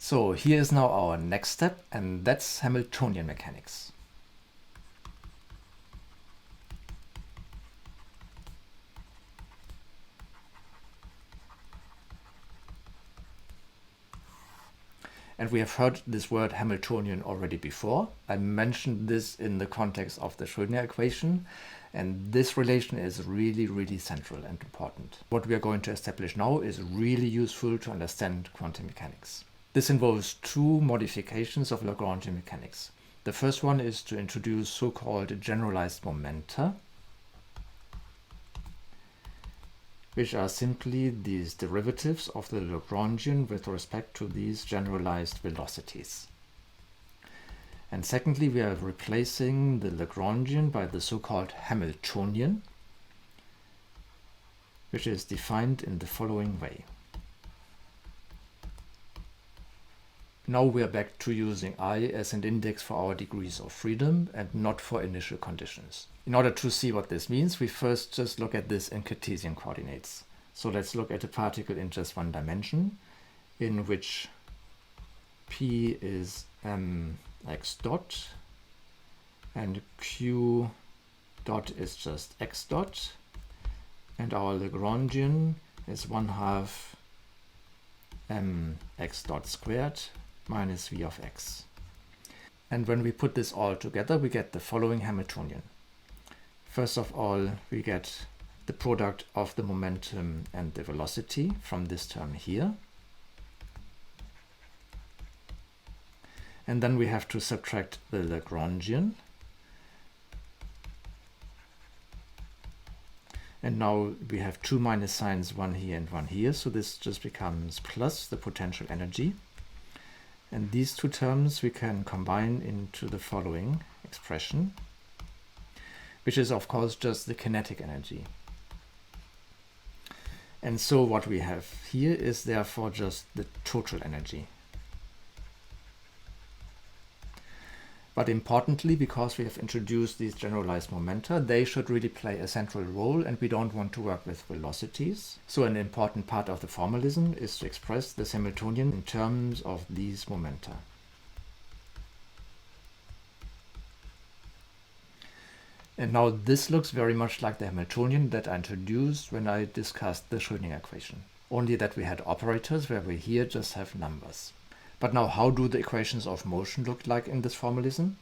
So here is now our next step, and that's Hamiltonian mechanics. And we have heard this word Hamiltonian already before. I mentioned this in the context of the Schrödinger equation, and this relation is really, really central and important. What we are going to establish now is really useful to understand quantum mechanics. This involves two modifications of Lagrangian mechanics. The first one is to introduce so-called generalized momenta, which are simply these derivatives of the Lagrangian with respect to these generalized velocities. And secondly, we are replacing the Lagrangian by the so-called Hamiltonian, which is defined in the following way. Now we are back to using I as an index for our degrees of freedom and not for initial conditions. In order to see what this means, we first just look at this in Cartesian coordinates. So let's look at a particle in just one dimension, in which P is x dot and Q dot is just x dot, and our Lagrangian is 1/2 x dot squared minus v of x. And when we put this all together, we get the following Hamiltonian. First of all, we get the product of the momentum and the velocity from this term here. And then we have to subtract the Lagrangian. And now we have two minus signs, one here and one here. So this just becomes plus the potential energy. And these two terms we can combine into the following expression, which is of course just the kinetic energy. And so what we have here is therefore just the total energy. But importantly, because we have introduced these generalized momenta, they should really play a central role, and we don't want to work with velocities. So an important part of the formalism is to express this Hamiltonian in terms of these momenta. And now this looks very much like the Hamiltonian that I introduced when I discussed the Schrödinger equation. Only that we had operators where we here just have numbers. But now how do the equations of motion look like in this formalism?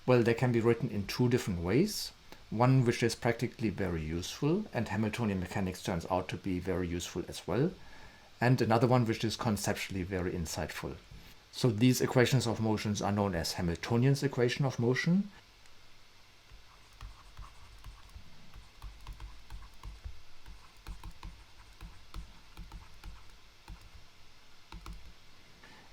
Well, they can be written in two different ways. One which is practically very useful, and Hamiltonian mechanics turns out to be very useful as well. And another one which is conceptually very insightful. So these equations of motions are known as Hamiltonian's equation of motion.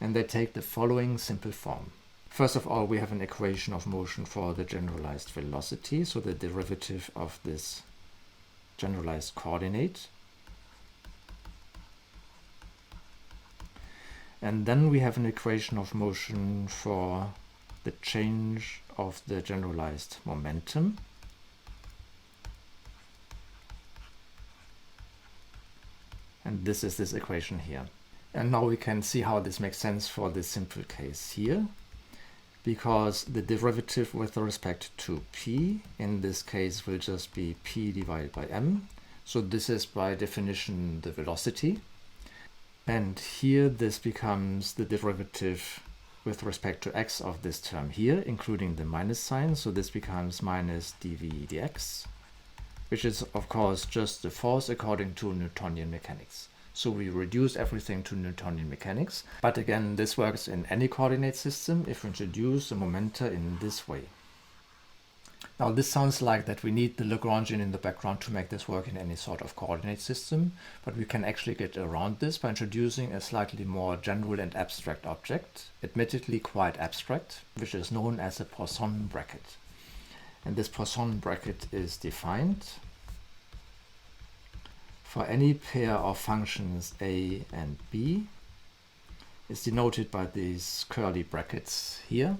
And they take the following simple form. First of all, we have an equation of motion for the generalized velocity, so the derivative of this generalized coordinate. And then we have an equation of motion for the change of the generalized momentum. And this is this equation here. And now we can see how this makes sense for this simple case here, because the derivative with respect to p in this case will just be p divided by m. So this is by definition the velocity. And here this becomes the derivative with respect to x of this term here, including the minus sign. So this becomes minus dv dx, which is of course just the force according to Newtonian mechanics. So we reduce everything to Newtonian mechanics. But again, this works in any coordinate system if we introduce the momenta in this way. Now this sounds like that we need the Lagrangian in the background to make this work in any sort of coordinate system, but we can actually get around this by introducing a slightly more general and abstract object, admittedly quite abstract, which is known as a Poisson bracket. And this Poisson bracket is defined for any pair of functions a and b, is denoted by these curly brackets here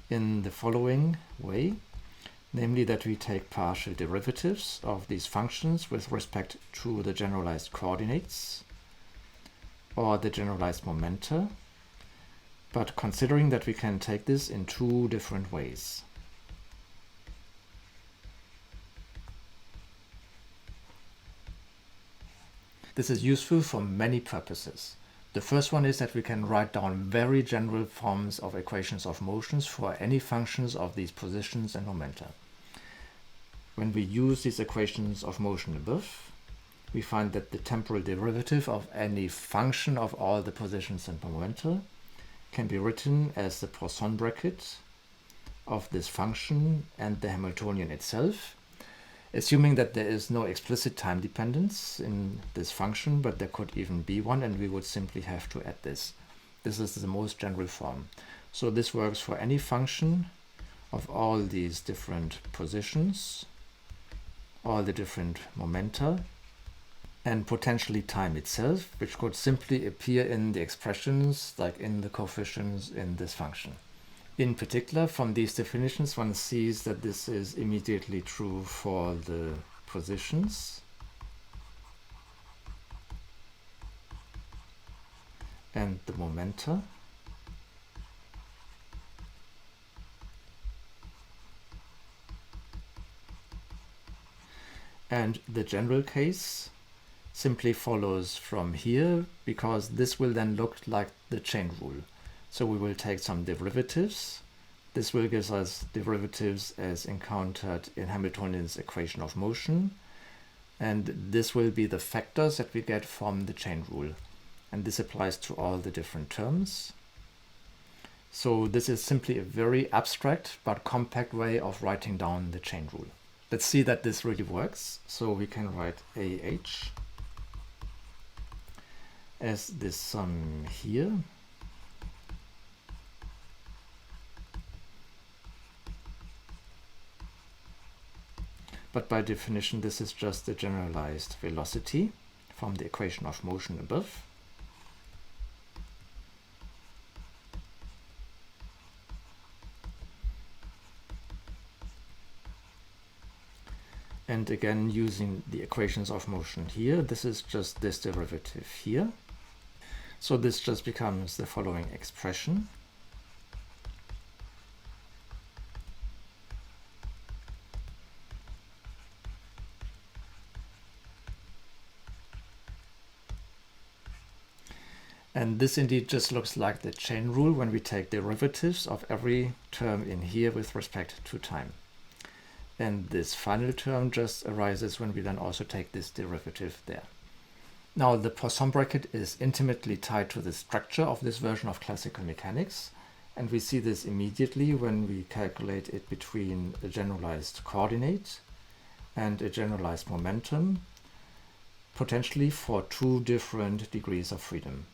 in the following way, namely that we take partial derivatives of these functions with respect to the generalized coordinates or the generalized momenta, but considering that we can take this in two different ways. This is useful for many purposes. The first one is that we can write down very general forms of equations of motions for any functions of these positions and momenta. When we use these equations of motion above, we find that the temporal derivative of any function of all the positions and momenta can be written as the Poisson bracket of this function and the Hamiltonian itself, assuming that there is no explicit time dependence in this function, but there could even be one, and we would simply have to add this. This is the most general form. So this works for any function of all these different positions, all the different momenta, and potentially time itself, which could simply appear in the expressions, like in the coefficients in this function. In particular, from these definitions, one sees that this is immediately true for the positions and the momenta. And the general case simply follows from here, because this will then look like the chain rule. So we will take some derivatives. This will give us derivatives as encountered in Hamiltonian's equation of motion. And this will be the factors that we get from the chain rule. And this applies to all the different terms. So this is simply a very abstract but compact way of writing down the chain rule. Let's see that this really works. So we can write AH as this sum here. But by definition, this is just the generalized velocity from the equation of motion above. And again, using the equations of motion here, this is just this derivative here. So this just becomes the following expression. And this indeed just looks like the chain rule when we take derivatives of every term in here with respect to time. And this final term just arises when we then also take this derivative there. Now the Poisson bracket is intimately tied to the structure of this version of classical mechanics, and we see this immediately when we calculate it between a generalized coordinate and a generalized momentum, potentially for two different degrees of freedom.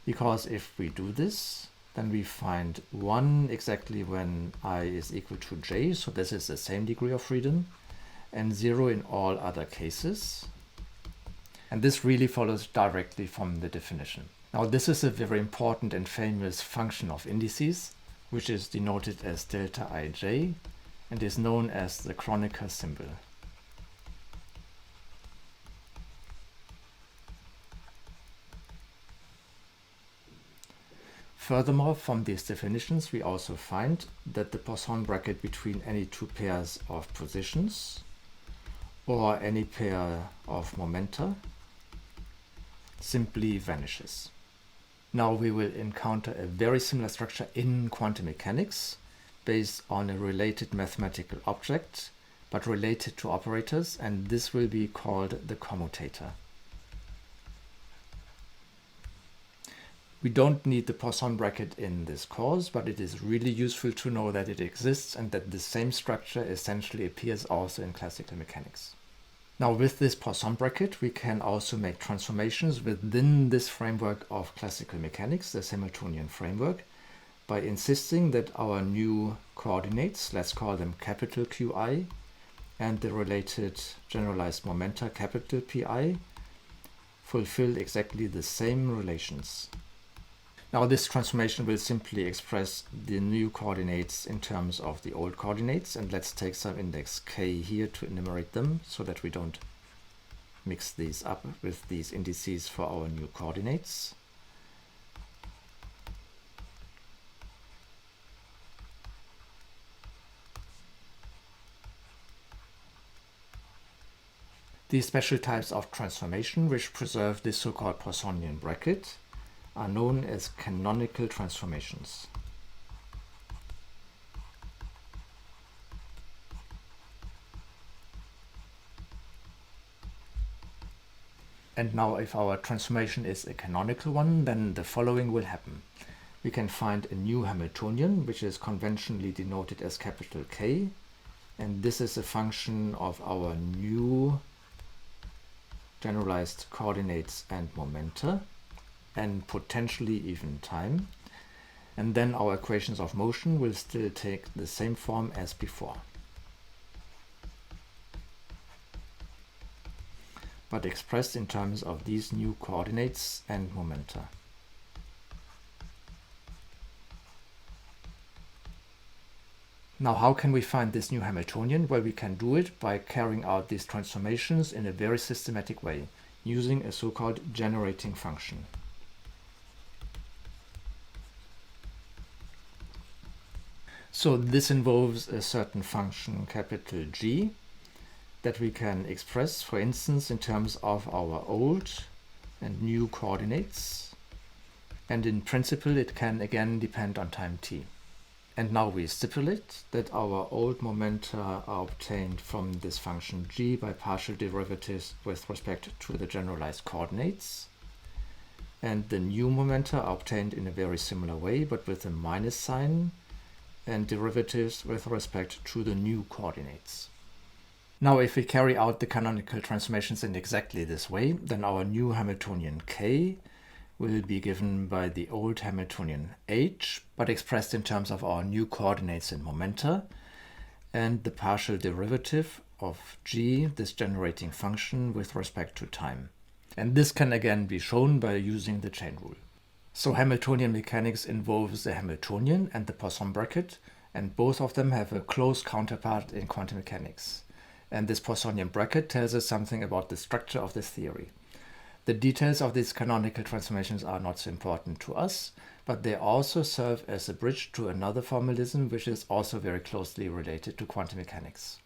Because if we do this, then we find 1 exactly when I is equal to j, so this is the same degree of freedom, and 0 in all other cases. And this really follows directly from the definition. Now this is a very important and famous function of indices, which is denoted as delta ij and is known as the Chronicle symbol. Furthermore, from these definitions, we also find that the Poisson bracket between any two pairs of positions or any pair of momenta simply vanishes. Now we will encounter a very similar structure in quantum mechanics based on a related mathematical object, but related to operators, and this will be called the commutator. We don't need the Poisson bracket in this course, but it is really useful to know that it exists and that the same structure essentially appears also in classical mechanics. Now with this Poisson bracket, we can also make transformations within this framework of classical mechanics, the Hamiltonian framework, by insisting that our new coordinates, let's call them capital Qi, and the related generalized momenta capital Pi, fulfill exactly the same relations. Now this transformation will simply express the new coordinates in terms of the old coordinates, and let's take some index k here to enumerate them so that we don't mix these up with these indices for our new coordinates. These special types of transformation which preserve this so-called Poissonian bracket are known as canonical transformations. And now if our transformation is a canonical one, then the following will happen. We can find a new Hamiltonian, which is conventionally denoted as capital K, and this is a function of our new generalized coordinates and momenta, and potentially even time. And then our equations of motion will still take the same form as before, but expressed in terms of these new coordinates and momenta. Now, how can we find this new Hamiltonian? Well, we can do it by carrying out these transformations in a very systematic way, using a so-called generating function. So this involves a certain function, capital G, that we can express, for instance, in terms of our old and new coordinates. And in principle, it can again depend on time t. And now we stipulate that our old momenta are obtained from this function g by partial derivatives with respect to the generalized coordinates. And the new momenta are obtained in a very similar way, but with a minus sign, and derivatives with respect to the new coordinates. Now, if we carry out the canonical transformations in exactly this way, then our new Hamiltonian K will be given by the old Hamiltonian H, but expressed in terms of our new coordinates and momenta, and the partial derivative of G, this generating function, with respect to time. And this can again be shown by using the chain rule. So Hamiltonian mechanics involves the Hamiltonian and the Poisson bracket, and both of them have a close counterpart in quantum mechanics. And this Poissonian bracket tells us something about the structure of this theory. The details of these canonical transformations are not so important to us, but they also serve as a bridge to another formalism which is also very closely related to quantum mechanics.